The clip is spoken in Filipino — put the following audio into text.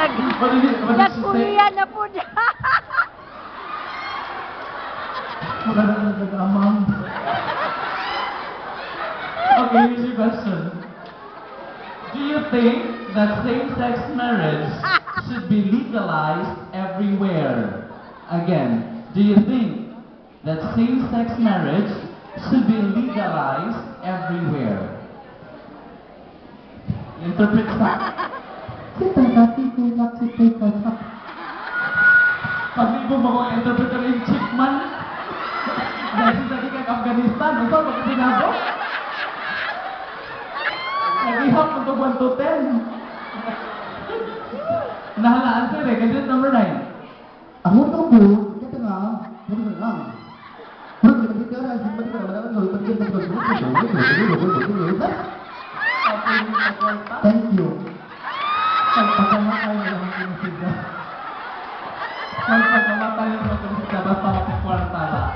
Nagkuliya na po niya. Wala na nag-amang. Okay, here's your question. Do you think that same-sex marriage should be legalized everywhere? Again, do you think that same-sex marriage should be legalized everywhere? Interpret sa. Kita dati ko nakita ka. Pag-ibo mo kong interpreter in chick man. Dahil sa kay Afghanistan, ito pag-sinabo. Nag-ihap mo to 1 to 10. Nahalaan sir eh, kasi number 9. Ako to po, ito nga, ito nga lang. Pero hindi ka rin, hindi ka rin, thank you. Pagpagamatay na lang ang sinisida. Pagpagamatay na lang ang sinisida, basta makikwarta lang.